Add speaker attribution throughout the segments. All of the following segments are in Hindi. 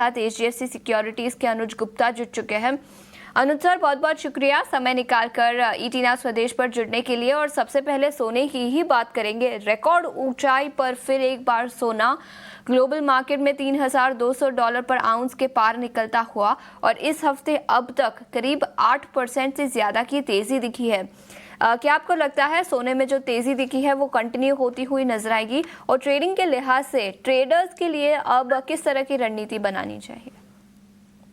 Speaker 1: साथ HDFC सिक्योरिटीज के अनुज गुप्ता जुड़ चुके हैं। अनुज सर, बहुत बहुत शुक्रिया समय निकालकर ईटीना स्वदेश पर जुड़ने के लिए। और सबसे पहले सोने की ही बात करेंगे। रिकॉर्ड ऊंचाई पर फिर एक बार सोना ग्लोबल मार्केट में $3,200 पर आउंस के पार निकलता हुआ और इस हफ्ते अब तक करीब 8% से ज्यादा की तेजी दिखी है। क्या आपको लगता है सोने में जो तेजी दिखी है वो कंटिन्यू होती हुई नजर आएगी? और ट्रेडिंग के लिहाज से ट्रेडर्स के लिए अब किस तरह की रणनीति बनानी चाहिए?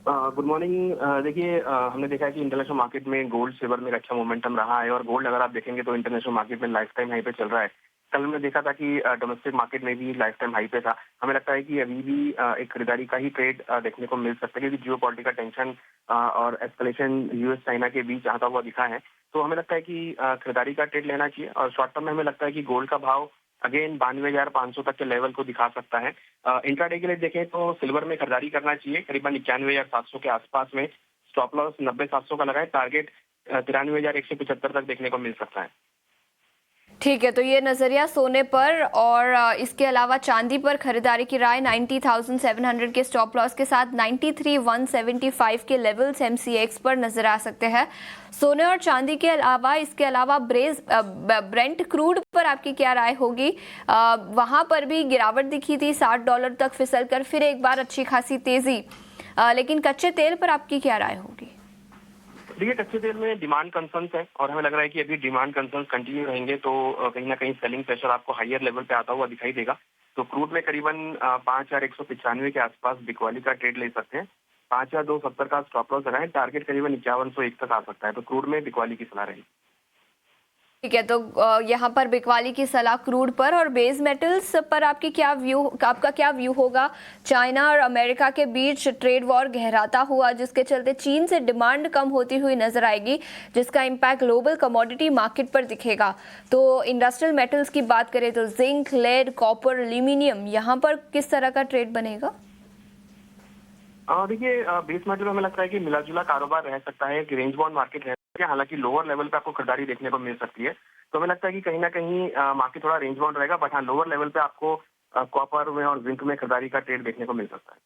Speaker 2: Good morning. देखिए, हमने देखा है कि इंटरनेशनल मार्केट में गोल्ड सिल्वर में एक अच्छा मोमेंटम रहा है और गोल्ड अगर आप देखेंगे तो इंटरनेशनल मार्केट में लाइफ टाइम हाई पे चल रहा है। कल हमने देखा था कि डोमेस्टिक मार्केट में भी लाइफ टाइम हाई पे था। हमें लगता है कि अभी भी एक खरीदारी का ही ट्रेड देखने को मिल सकता है, क्योंकि जियो पॉलिटिकल टेंशन और एस्केलेशन यूएस चाइना के बीच आता हुआ दिखा है। तो हमें लगता है कि खरीदारी का ट्रेड लेना चाहिए और शॉर्ट टर्म में हमें लगता है कि गोल्ड का भाव अगेन 92,500 तक के लेवल को दिखा सकता है। इंट्राडे के लिए देखें तो सिल्वर में खरीदारी करना चाहिए करीबन 91,700 के आसपास में। स्टॉप लॉस 90,700 का लगाए, टारगेट 93,175 तक देखने को मिल सकता है।
Speaker 1: ठीक है, तो ये नजरिया सोने पर। और इसके अलावा चांदी पर खरीदारी की राय 90,700 के स्टॉप लॉस के साथ 93,175 के लेवल्स MCX पर नजर आ सकते हैं। सोने और चांदी के अलावा इसके अलावा ब्रेंट क्रूड पर आपकी क्या राय होगी? वहां पर भी गिरावट दिखी थी, $60 तक फिसल कर फिर एक बार अच्छी खासी तेजी, लेकिन कच्चे तेल पर आपकी क्या राय होगी?
Speaker 2: देखिए, कच्चे तेल में डिमांड कंसर्न्स है और हमें लग रहा है कि अभी डिमांड कंसर्न्स कंटिन्यू रहेंगे तो कहीं ना कहीं सेलिंग प्रेशर आपको हाईयर लेवल पे आता हुआ दिखाई देगा। तो क्रूड में करीबन 5,195 के आसपास बिकवाली का ट्रेड ले सकते हैं। 5,270 का स्टॉप लॉस लगाएं, टारगेट करीबन 5101 तक आ सकता है। तो क्रूड में बिकवाली की सलाह रहेगी।
Speaker 1: ठीक है, तो यहाँ पर बिकवाली की सलाह क्रूड पर। और बेस मेटल्स पर आपका क्या व्यू होगा? चाइना और अमेरिका के बीच ट्रेड वॉर गहराता हुआ, जिसके चलते चीन से डिमांड कम होती हुई नजर आएगी, जिसका इम्पैक्ट ग्लोबल कमोडिटी मार्केट पर दिखेगा। तो इंडस्ट्रियल मेटल्स की बात करें तो जिंक, लेड, कॉपर, एल्यूमिनियम, यहाँ पर किस तरह का ट्रेड बनेगा?
Speaker 2: देखिए, बेस मेटल में हमें लगता है कि मिला जुला कारोबार रह सकता है, कि रेंज बाउंड मार्केट रह सकती है। हालांकि लोअर लेवल पे आपको खरीदारी देखने को मिल सकती है। तो हमें लगता है कि कहीं ना कहीं मार्केट थोड़ा रेंज बाउंड रहेगा, बट हाँ, लोअर लेवल पे आपको कॉपर में और जिंक में खरीदारी का ट्रेड देखने को मिल सकता है।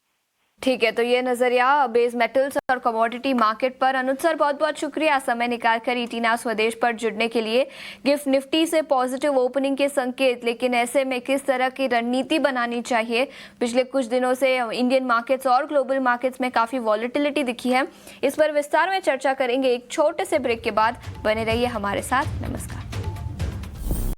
Speaker 1: ठीक है, तो ये नजरिया बेस मेटल्स और कमोडिटी मार्केट पर। अनुज सर, बहुत बहुत शुक्रिया समय निकालकर ईटीना स्वदेश पर जुड़ने के लिए। गिफ्ट निफ्टी से पॉजिटिव ओपनिंग के संकेत, लेकिन ऐसे में किस तरह की रणनीति बनानी चाहिए? पिछले कुछ दिनों से इंडियन मार्केट्स और ग्लोबल मार्केट्स में काफी वॉलेटिलिटी दिखी है। इस पर विस्तार में चर्चा करेंगे एक छोटे से ब्रेक के बाद। बने रहिए हमारे साथ। नमस्कार।